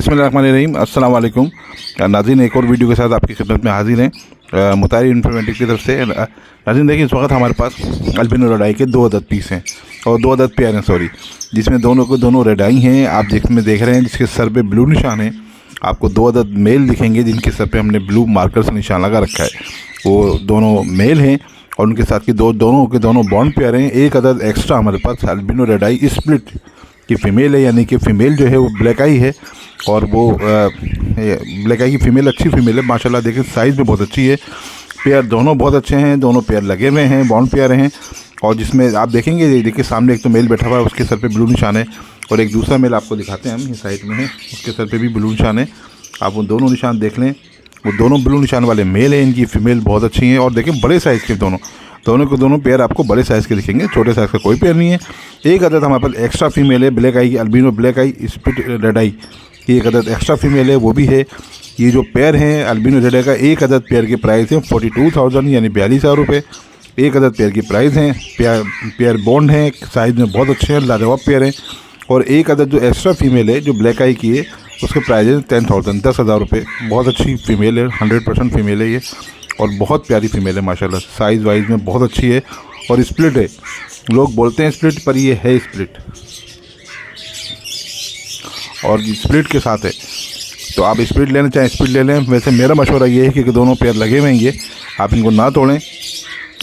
बिस्मिल्लाहिर्रहमानिर्रहीम, अस्सलाम वालेकुम नाज़रीन। एक और वीडियो के साथ आपकी खिदमत में हाजिर हैं मुताहिर इन्फॉर्मेटिव की तरफ से। नाज़रीन देखिए, इस वक्त हमारे पास अल्बिनो रेड आई के 2 अदद पीस हैं और 2 अदद पेयर हैं, सॉरी, जिसमें दोनों रेड आई हैं। आप जिसमें देख रहे हैं जिसके सर पे ब्लू निशान है, आपको 2 अदद मेल दिखेंगे जिनके सर पे हमने ब्लू मार्कर से निशान लगा रखा है। वो दोनों मेल हैं और उनके साथ की दोनों बॉन्ड पेयर हैं। एक अदद एक्स्ट्रा हमारे पास अल्बिनो रेड आई स्प्लिट की फ़ीमेल है, यानी कि फ़ीमेल जो है वो ब्लैक आई है और वो ब्लैक आई की फ़ीमेल अच्छी फ़ीमेल है माशाल्लाह। देखिए साइज़ में बहुत अच्छी है। पेयर दोनों बहुत अच्छे हैं, दोनों पेयर लगे हुए हैं, बॉन्ड पेयर हैं। और जिसमें आप देखेंगे, देखिए सामने एक तो मेल बैठा हुआ है, उसके सर पे ब्लू निशान है, और एक दूसरा मेल आपको दिखाते हैं हम, ये साइड में है, उसके सर पे भी ब्लू निशान है। आप वो दोनों निशान देख लें, वो दोनों ब्लू निशान वाले मेल हैं। इनकी फ़ीमेल बहुत अच्छी हैं और देखिए बड़े साइज़ के दोनों पेयर आपको बड़े साइज़ के दिखेंगे, छोटे साइज़ का कोई पेयर नहीं है। एक अदद हमारे पास एक्स्ट्रा फीमेल है ब्लैक आई की, अल्बिनो ब्लैक आई स्प्लिट रेड आई की एक अदद एक्स्ट्रा फीमेल है, वो भी है। ये जो पेयर हैं अल्बिनो रेड आई का, एक अदद पेयर की प्राइस है 42,000 यानी 42,000 रुपये। एक अदद पेयर की प्राइस है। पेयर बॉन्ड हैं, साइज़ में बहुत अच्छे हैं, लाजवाब पेयर हैं। और एक अदद जो एक्स्ट्रा फीमेल है जो ब्लैक आई की है, उसके प्राइस है 10,000 रुपये। बहुत अच्छी फ़ीमेल है, 100% फ़ीमेल है ये, और बहुत प्यारी फ़ीमेल है माशाल्लाह। साइज़ वाइज में बहुत अच्छी है और स्प्लिट है। लोग बोलते हैं स्प्लिट, पर ये है स्प्लिट और स्प्लिट के साथ है। तो आप स्प्लिट लेना चाहें स्प्लिट ले लें। वैसे मेरा मशवरा ये है कि दोनों पेयर लगे हुए हैं, ये आप इनको ना तोड़ें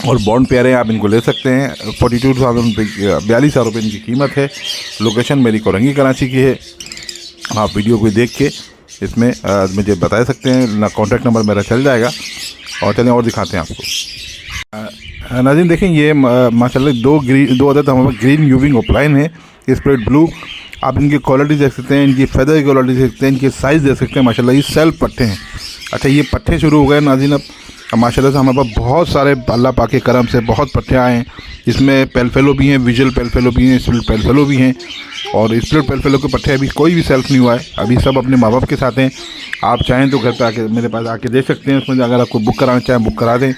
और बॉन्ड पेयर हैं, आप इनको ले सकते हैं। 42,000 रुपये, 42,000 रुपये इनकी कीमत है। लोकेशन मेरी कोरंगी कराची की है। आप वीडियो को देख के इसमें मुझे बता सकते हैं, ना कॉन्टैक्ट नंबर मेरा चल जाएगा। और चलें और दिखाते हैं आपको। नाज़रीन देखें, ये माशाल्लाह दो अदद हमारे ग्रीन यूविंग ओपलाइन है, स्प्लिट ब्लू। आप इनकी क्वालिटी देख सकते हैं, इनकी फेदर की क्वालिटी देख सकते हैं, इनके साइज़ देख सकते हैं माशाल्लाह। ये सेल्फ पट्टे हैं। अच्छा, ये पट्टे शुरू हो गए नाज़रीन अब माशाल्लाह से। हमारे पास बहुत सारे अल्लाह पाक के करम से बहुत पट्टे आए हैं। इसमें पेलफेलो भी हैं, विजुअल पेलफेलो भी हैं, स्प्लिट पेलफेलो भी हैं। और स्प्लिट पेलफेलो के पट्टे अभी कोई भी सेल्फ नहीं हुआ है, अभी सब अपने माँ बाप के साथ हैं। आप चाहें तो घर पे आके मेरे पास आके दे सकते हैं। उसमें अगर आपको बुक कराना चाहें बुक करा दें।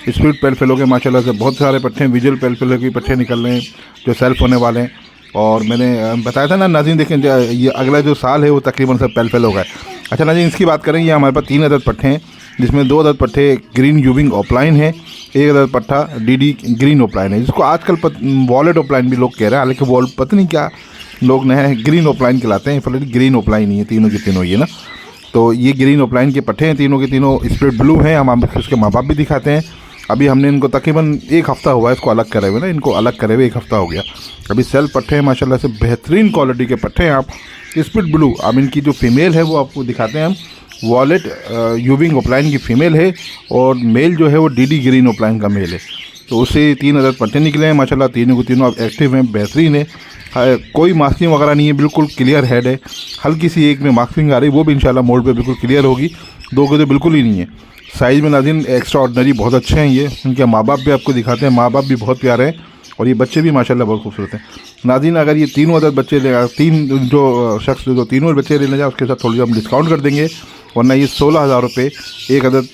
स्प्लिट पेलफेलो के माशाल्लाह से बहुत सारे पट्टे हैं, विजुअल पेलफेलो के पट्टे निकल रहे हैं जो सेल्फ होने वाले हैं। और मैंने बताया था ना नाज़रीन, देखें ये अगला जो साल है वो तकरीबन सब पेलफेलो का है। अच्छा नाज़रीन, इसकी बात करें, ये हमारे पास 3 अदद पट्टे हैं, जिसमें 2 अदद पट्टे ग्रीन यूविंग ओपलाइन है, एक अदद पट्टा डीडी ग्रीन ओपलाइन है, जिसको आजकल वॉलेट ओपलाइन भी लोग कह रहे हैं। हालांकि पता नहीं क्या लोग नए ग्रीन ओपलाइन कहलाते हैं, फिलहाल ग्रीन ओपलाइन ही है, तीनों के तीनों ये ना। तो ये ग्रीन ओपलाइन के पट्टे हैं, तीनों के तीनों स्प्लिट ब्लू हैं। हम उसके माँ बाप भी दिखाते हैं। अभी हमने इनको तकरीबन 1 हफ़्ता हुआ है इसको अलग करे हुए ना, इनको अलग करे हुए 1 हफ़्ता हो गया। अभी सेल्फ पट्टे हैं माशाल्लाह से, बेहतरीन क्वालिटी के पट्टे हैं। आप स्प्लिट ब्लू, अब इनकी जो फीमेल है वो आपको दिखाते हैं हम। वॉलेट यूविंग ओपलाइन की फ़ीमेल है और मेल जो है वो डीडी ग्रीन ओपलाइन का मेल है। तो उससे 3 अदद पट्टे निकले हैं माशाल्लाह। तीनों के तीनों अब एक्टिव हैं, बेहतरीन है। कोई मार्किंग वगैरह नहीं है, बिल्कुल क्लियर हेड है। हल्की सी एक में मार्किंग आ रही, वो भी इंशाल्लाह मोल्ड पे बिल्कुल क्लियर होगी। 2 के तो बिल्कुल ही नहीं है। साइज़ में नाज़रीन एक्स्ट्रा ऑर्डिनरी बहुत अच्छे हैं ये। उनके माँ बाप भी आपको दिखाते हैं, माँ बाप भी बहुत प्यारे हैं और ये बच्चे भी माशाल्लाह बहुत खूबसूरत हैं। नाज़रीन अगर ये तीनों अदद बच्चे ले, 3 जो शख्स जो तीनों बच्चे लेने जाए उसके साथ थोड़ी हम डिस्काउंट कर देंगे, वरना ये 16,000 रुपये एक अदद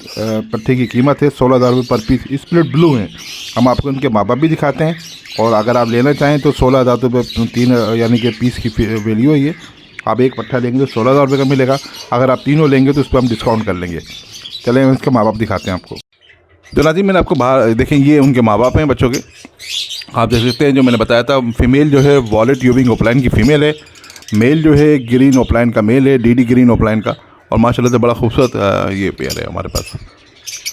पट्टे की कीमत है। 16,000 रुपये पर पीस स्प्लिट ब्लू हैं। हम आपको उनके माँ बाप भी दिखाते हैं और अगर आप लेना चाहें तो 16,000 रुपये 3 यानी कि पीस की वैल्यू है ये। आप एक पट्टा लेंगे तो 16,000 रुपये का मिलेगा। अगर आप तीनों लेंगे तो उस पर हम डिस्काउंट कर लेंगे। चलें इसके माँ बाप दिखाते हैं आपको। तो नाज़रीन मैंने आपको बाहर देखें, ये उनके माँ बाप हैं बच्चों के, आप देख सकते हैं। जो मैंने बताया था, फीमेल जो है वॉलेट यूविंग ओपलाइन की फ़ीमेल है, मेल जो है ग्रीन ओपलाइन का मेल है, डीडी ग्रीन ओपलाइन का। और माशाल्लाह से बड़ा खूबसूरत ये पेयर है हमारे पास।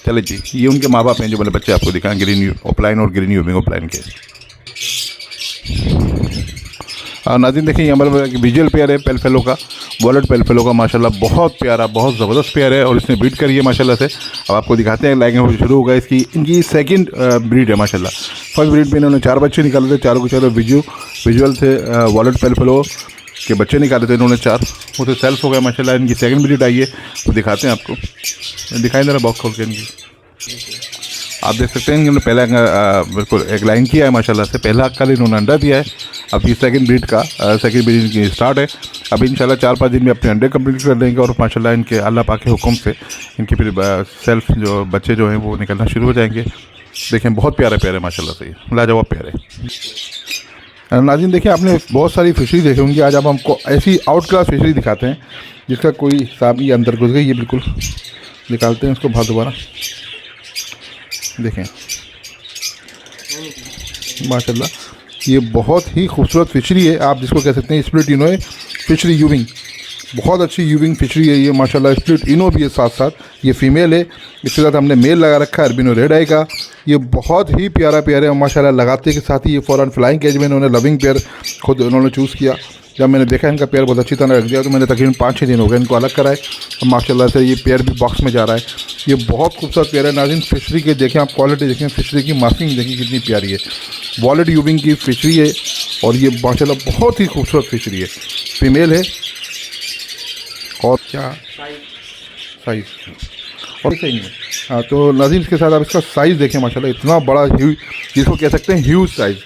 चले जी, ये उनके माँ बाप हैं जो मैंने बच्चे आपको दिखाएं, ग्रीन ओपलाइन और ग्रीन यूविंग ओपलाइन के। नाज़रीन देखिए, ये हमारे विजुअल पेयर है पेलफेलो का, वॉलेट पेलफेलो का माशाल्लाह बहुत प्यारा, बहुत ज़बरदस्त पेयर है और इसने ब्रीड करी है माशाल्लाह से। अब आपको दिखाते हैं, लाइक शुरू होगा इसकी। इनकी सेकंड ब्रीड है माशाल्लाह। फर्स्ट ब्रीड में इन्होंने 4 बच्चे निकाले थे, चारों के चारों विजुअल थे, वॉलेट पेलफेलो के बच्चे निकाले थे इन्होंने 4, वो तो सेल्फ हो गया माशाल्लाह। इनकी सेकंड ब्रीड आई है, वो दिखाते हैं आपको। दिखाई दे रहा बॉक्स खोल के इनकी, आप देख सकते हैं। इन्होंने पहला बिल्कुल एक लाइन किया है माशाल्लाह से। पहला कल इन्होंने अंडा दिया है। अब ये सेकंड ब्रीड की स्टार्ट है। अभी इंशाल्लाह 4-5 दिन में अपने अंडे कंप्लीट कर लेंगे और माशाल्लाह इनके अल्लाह पाक के हुक्म से इनके फिर सेल्फ जो बच्चे जो हैं वो निकलना शुरू हो जाएंगे। देखें बहुत प्यारे प्यारे माशाल्लाह से, लाजवाब प्यारे। नाज़रीन देखिए, आपने बहुत सारी फिशरी देखी होंगी। आज अब हमको ऐसी आउट क्लास फिशरी दिखाते हैं जिसका कोई हिसाब नहीं, अंदर घुस गई ये बिल्कुल। निकालते हैं इसको बाहर दोबारा। देखें माशाल्लाह, ये बहुत ही खूबसूरत फिशरी है, आप जिसको कह सकते हैं स्प्लिट इनो है, फिशरी यूविंग। बहुत अच्छी यूविंग फिशरी है ये माशाल्लाह। स्प्लिट इनो भी है साथ साथ, ये फीमेल है। इसके साथ हमने मेल लगा रखा है अल्बिनो रेड आई का। ये बहुत ही प्यारा पेयर है माशाल्लाह। लगाते के साथ ही ये फ़ौरन फ्लाइंग केज में इन्होंने लविंग पेयर खुद उन्होंने चूज़ किया। जब मैंने देखा इनका पेयर बहुत अच्छी तरह रख दिया तो मैंने तकरीबन 5-6 दिन हो गए इनको अलग कराए। और माशाल्लाह से ये पेयर भी बॉक्स में जा रहा है। ये बहुत खूबसूरत पेयर है नाज़रीन। फिशरी के देखें आप, क्वालिटी देखें, फिशरी की मार्किंग देखें कितनी प्यारी है। वॉलेट यूविंग की फिशरी है और ये माशाल्लाह बहुत ही खूबसूरत फिशरी है। फीमेल है और क्या साइज़ और सही है। हाँ तो नाज़रीन इसके साथ आप इसका साइज़ देखें माशाल्लाह, इतना बड़ा ह्यूज, जिसको कह सकते हैं ह्यूज साइज़।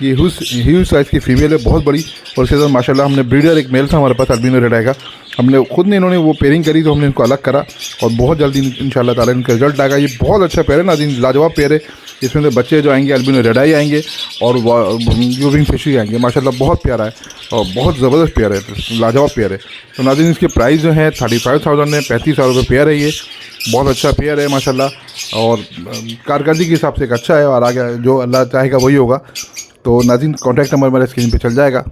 ये ह्यूज साइज़ की फीमेल है, बहुत बड़ी। और इसके साथ माशाल्लाह हमने ब्रीडर एक मेल था हमारे पास अल्बिनो रेड आई का, हमने खुद ने इन्होंने वो पेयरिंग करी तो हमने इनको अलग करा और बहुत जल्दी इंशाल्लाह ताला इनका रिजल्ट आएगा। ये बहुत अच्छा पेयर है नाज़रीन, लाजवाब पेयर है। इसमें से बच्चे जो आएंगे अल्बिनो रेड आई आएंगे और यूविंग फिशरी आएंगे माशाल्लाह। बहुत प्यारा है और बहुत ज़बरदस्त पेयर है, लाजवाब पेयर है। तो नाज़रीन इसके प्राइस जो है 35,000 है, 35,000 रुपये पेयर है। ये बहुत अच्छा पेयर है माशाल्लाह और कारकर्दगी के हिसाब से एक अच्छा है और आगे जो अल्लाह चाहेगा वही होगा। तो नाज़रीन कॉन्टैक्ट नंबर मेरे स्क्रीन पे चल जाएगा।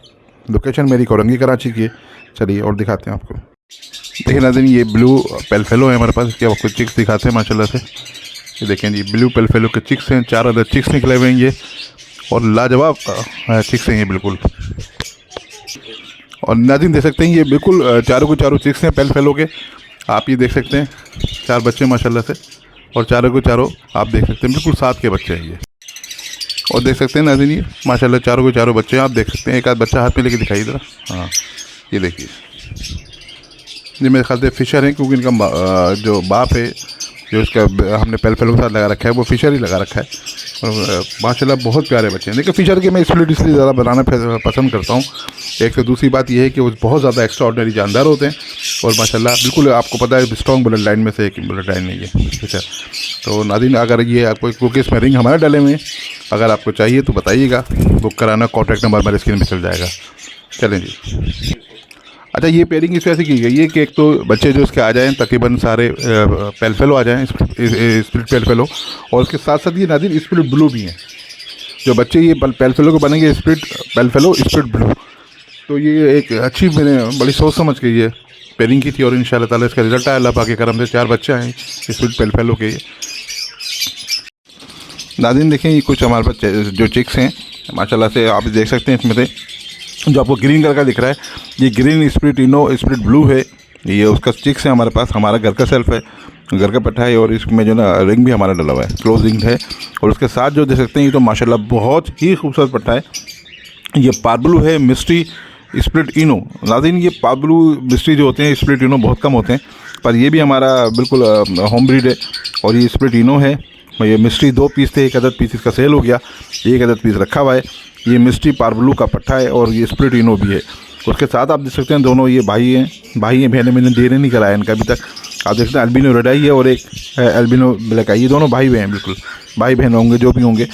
लोकेशन मेरी कोरंगी कराची की है। चलिए और दिखाते हैं आपको। देखिए नाज़रीन ये ब्लू पेलफेलो है हमारे पास, इसके आपको चिक्स दिखाते हैं माशाल्लाह से। ये देखें जी ब्लू पेलफेलो के चिक्स हैं, 4 अदर चिक्स निकले हुए हैं ये और लाजवाब चिक्स हैं ये बिल्कुल। और नाज़रीन देख सकते हैं ये बिल्कुल चारों के चारों चिक्स हैं पेलफेलो के। आप ये देख सकते हैं 4 बच्चे माशाल्लाह से और चारों के चारों आप देख सकते हैं बिल्कुल साथ के बच्चे हैं ये। और देख सकते हैं नाज़रीन ये माशाल्लाह चारों के चारों बच्चे हैं, आप देख सकते हैं। एक आध बच्चा हाथ में लेके दिखाई दे रहा। हाँ ये देखिए, ये मेरे ख्याल से फिशर हैं क्योंकि इनका जो बाप है जो इसका हमने पेलफेलो के साथ लगा रखा है वो फिशर ही लगा रखा है। और माशाल्लाह बहुत प्यारे बच्चे हैं। देखिए फिशर के मैं स्प्लिट इसलिए ज़्यादा बनाना पसंद करता हूँ। एक तो दूसरी बात यह है कि वो बहुत ज़्यादा एक्स्ट्रा ऑर्डिनरी जानदार होते हैं और माशाल्लाह बिल्कुल आपको पता है स्ट्रॉन्ग ब्लड लाइन में से एक ब्लड लाइन नहीं है फिशर। तो नाज़रीन अगर ये आपको क्योंकि इसमें रिंग हमारे डाले में अगर आपको चाहिए तो बताइएगा, बुक कराना। कॉन्टैक्ट नंबर मेरे स्क्रीन पर चल जाएगा। चलें जी। अच्छा ये पेयरिंग इस वजह से की गई है कि एक तो बच्चे जो इसके आ जाएँ तकरीबन सारे पेलफेलो आ जाएँ, स्प्लिट पेलफेलो, और उसके साथ साथ ये नाज़रीन स्प्लिट ब्लू भी हैं। जो बच्चे ये पेलफेलो को बनेंगे स्प्लिट पेलफेलो स्प्लिट ब्लू, तो ये एक अच्छी मैंने बड़ी सोच समझ के ये पेयरिंग की थी और इंशाल्लाह ताला इसका रिजल्ट आया अल्लाह पाक के करम से। 4 बच्चे आए स्प्लिट पेलफेलो के। नाज़रीन देखें ये कुछ हमारे पास जो चिक्स हैं माशाल्लाह से आप देख सकते हैं। इसमें से जो आपको ग्रीन कलर का दिख रहा है ये ग्रीन स्प्लिट इनो स्प्लिट ब्लू है, ये उसका चिक्स है हमारे पास। हमारा घर का सेल्फ है, घर का पट्टा है और इसमें जो ना रिंग भी हमारा डला हुआ है, क्लोज रिंग है। और उसके साथ जो देख सकते हैं ये तो माशाल्लाह बहुत ही खूबसूरत पट्टा है। ये पार्बलू है मिस्ट्री स्प्लिट इनो। नाज़रीन ये पार्बलू मिस्ट्री जो होते हैं स्प्लिट इनो बहुत कम होते हैं, पर ये भी हमारा बिल्कुल होम ब्रीड है। और ये स्प्लिट इनो है। ये मिस्ट्री 2 पीस थे, 1 अदद पीस इसका सेल हो गया, 1 अदद पीस रखा हुआ है। ये मिस्ट्री पार्बलू का पट्टा है और ये स्प्लिट इनो भी है। उसके साथ आप देख सकते हैं दोनों ये भाई हैं, बहनें। मैंने देर नहीं कराया इनका अभी तक। आप देख सकते हैं अल्बिनो रेड आई है और एक अल्बिनो ब्लैक आई। ये दोनों भाई बहन, बिल्कुल भाई बहन होंगे जो भी होंगे,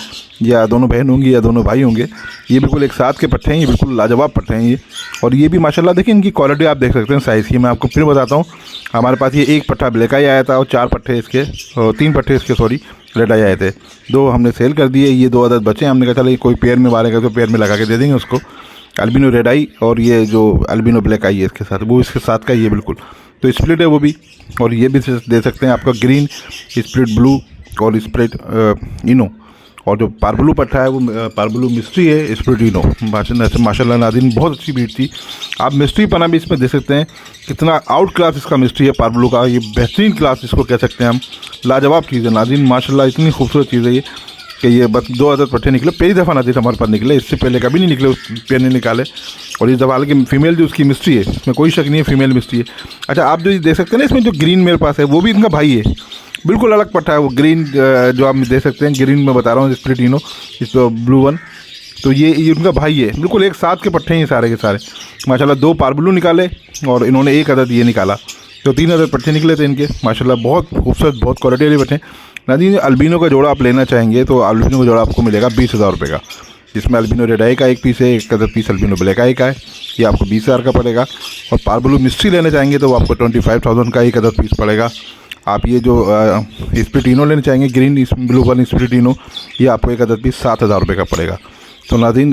या दोनों बहन होंगी या दोनों भाई होंगे। ये बिल्कुल एक साथ के पट्टे हैं, ये बिल्कुल लाजवाब पट्टे हैं ये। और ये भी माशाल्लाह देखिए इनकी क्वालिटी आप देख सकते हैं साइज़ की। मैं आपको फिर बताता हूँ, हमारे पास ये 1 पट्टा ब्लैक आई आया था और 4 पट्टे इसके 3 पट्टे इसके सॉरी रेड आई आए थे। 2 हमने सेल कर दिए, ये 2 अदद बचे। हमने कहा चलो कोई पेयर में मारेगा तो पेयर में लगा के दे देंगे उसको। अल्बिनो रेड आई और ये जो अल्बिनो ब्लैक आई है इसके साथ, वो इसके साथ का ये बिल्कुल तो स्प्लिट है वो भी। और ये भी दे सकते हैं आपका ग्रीन स्प्लिट ब्लू और स्प्लिट इनो। और जो पार्बलू पट्टा है वो पार्बलू मिस्ट्री है स्प्लिट इनो। माशाल्लाह नाज़रीन बहुत अच्छी बीट थी। आप मिस्ट्री पना भी इसमें देख सकते हैं, कितना आउट क्लास इसका मिस्ट्री है पार्बलू का। ये बेहतरीन क्लास इसको कह सकते हैं हम, लाजवाब चीज़ है नाज़रीन माशाल्लाह। इतनी खूबसूरत चीज़ है ये कि ये बस 2 अदद पट्टे निकले। पहली दफ़ा नाज़रीन हमारे पास निकले, इससे पहले कभी नहीं निकले, पेयर नहीं निकाले। और इस दफ़ा हालांकि फीमेल जो उसकी मिस्ट्री है, इसमें कोई शक नहीं है फीमेल मिस्ट्री है। अच्छा आप जो देख सकते हैं ना इसमें जो ग्रीन मेरे पास है वो भी इनका भाई है, बिल्कुल अलग पट्टा है वो ग्रीन जो आप देख सकते हैं। ग्रीन में बता रहा हूँ स्प्लिट इनो, इस ब्लू वन, तो ये उनका भाई है। बिल्कुल एक साथ के पट्टे हैं सारे के सारे माशाल्लाह। 2 पार्बलू निकाले और इन्होंने 1 अदद ये निकाला, तो 3 अदद पट्टे निकले थे इनके माशाल्लाह। बहुत खूबसूरत बहुत क्वालिटी वाले पट्टे। नाज़रीन अल्बिनो का जोड़ा आप लेना चाहेंगे तो अल्बिनो का जोड़ा आपको मिलेगा 20,000 रुपये का। जिसमें अल्बिनो रेड आई का एक पीस है, एक अदर पीस अल्बिनो ब्लैक आई का है, ये आपको 20,000 का पड़ेगा। और पार्बलू मिस्ट्री लेना चाहेंगे तो वो आपको 25,000 का एक अदर पीस पड़ेगा। आप ये जो स्प्लिटिनो लेना चाहेंगे ग्रीन ब्लू वाली स्प्लिटिनो, ये आपको एक अदर पीस 7,000 रुपये का पड़ेगा। तो नाज़रीन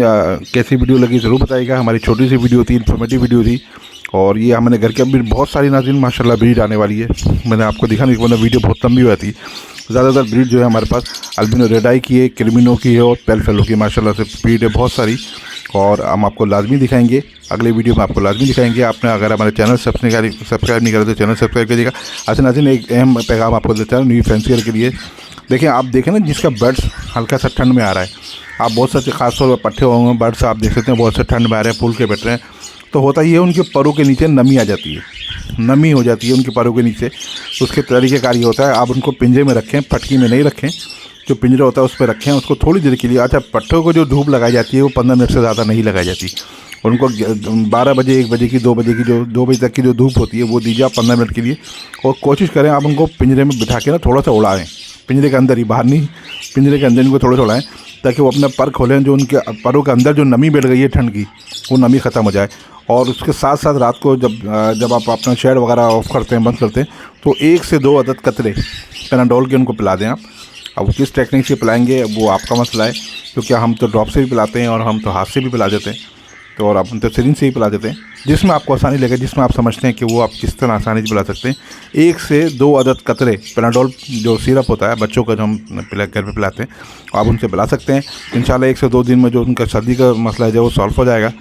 कैसी वीडियो लगी ज़रूर बताइएगा। हमारी छोटी सी वीडियो थी, इन्फॉर्मेटिव वीडियो थी। और ये हमारे घर के अंदर बहुत सारी नाज़रीन माशाल्लाह ब्रीड आने वाली है। मैंने आपको दिखाने के बाद वीडियो बहुत लंबी हुई थी। ज़्यादातर ब्रीड जो है हमारे पास अल्बिनो रेड आई की है, क्रिमिनो की है और पेलफेलो की माशाल्लाह से ब्रीड है बहुत सारी। और हम आपको लाजमी दिखाएंगे, अगले वीडियो में आपको लाजमी दिखाएंगे। आपने अगर हमारे चैनल सब्सक्राइब नहीं करा तो चैनल सब्सक्राइब करिएगा। अच्छा नाज़रीन एक अहम पैगाम आपको देता हूँ न्यू फैंसियर के लिए। देखिए आप देखें ना, जिसका बर्ड्स हल्का सा ठंड में आ रहा है, आप बहुत से खासतौर पर पट्टे होंगे बर्ड्स आप देख सकते हैं बहुत से ठंड में आ रहे हैं, फूल के बैठ रहे हैं, तो होता ही है उनके परों के नीचे नमी आ जाती है, नमी हो जाती है उनके परों के नीचे। उसके तरीक़ेकार ये होता है, आप उनको पिंजरे में रखें, फटकी में नहीं रखें, जो पिंजरा होता है उस पर रखें, उसको थोड़ी देर के लिए। अच्छा पट्टों को जो धूप लगाई जाती है वो 15 मिनट से ज़्यादा नहीं लगाई जाती। उनको 12 बजे 1 बजे की 2 बजे की जो 2 बजे तक की जो धूप होती है वो दीजिए आप 15 मिनट के लिए। और कोशिश करें आप उनको पिंजरे में बिठा के ना थोड़ा सा उड़ाएँ, पिंजरे के अंदर ही, बाहर नहीं, पिंजरे के अंदर इनको थोड़ा सा उड़ाएँ ताकि वो अपना पर खोलें, जो उनके परों के अंदर जो नमी बैठ गई है ठंड की वो नमी ख़त्म हो जाए। और उसके साथ साथ रात को जब आप अपना शेड वगैरह ऑफ करते हैं, बंद करते हैं, तो 1 से 2 अदद कतरे पेनाडोल के उनको पिला दें आप। अब किस टेक्निक से पिलाएंगे वो आपका मसला है, क्योंकि हम तो ड्रॉप से भी पिलाते हैं और हम तो हाथ से भी पिला देते हैं, तो और हम तो सिरिंज से ही पिला देते हैं, जिसमें आपको आसानी लगे, जिसमें आप समझते हैं कि वो आप किस तरह आसानी से पिला सकते हैं। 1 से 2 अदद कतरे पेनाडोल जो सिरप होता है बच्चों का, जो हम घर पे पिलाते हैं, आप उनसे पिला सकते हैं। इंशाल्लाह 1 से 2 दिन में जो उनका सर्दी का मसला है जो वो सॉल्व हो जाएगा।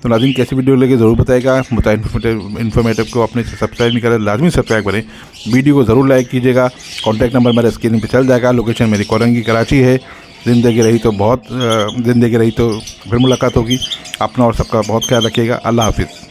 तो नाज़रीन कैसी वीडियो लगे ज़रूर बताइएगा। इन्फॉर्मेटिव को अपने सब्सक्राइब नहीं करें, लाजमी सब्सक्राइब करें, वीडियो को ज़रूर लाइक कीजिएगा। कॉन्टैक्ट नंबर मेरे स्क्रीन पे चल जाएगा। लोकेशन मेरी कोरंगी कराची है। ज़िंदगी रही तो फिर मुलाकात होगी। अपना और सबका बहुत ख्याल रखिएगा। अल्लाह हाफिज़।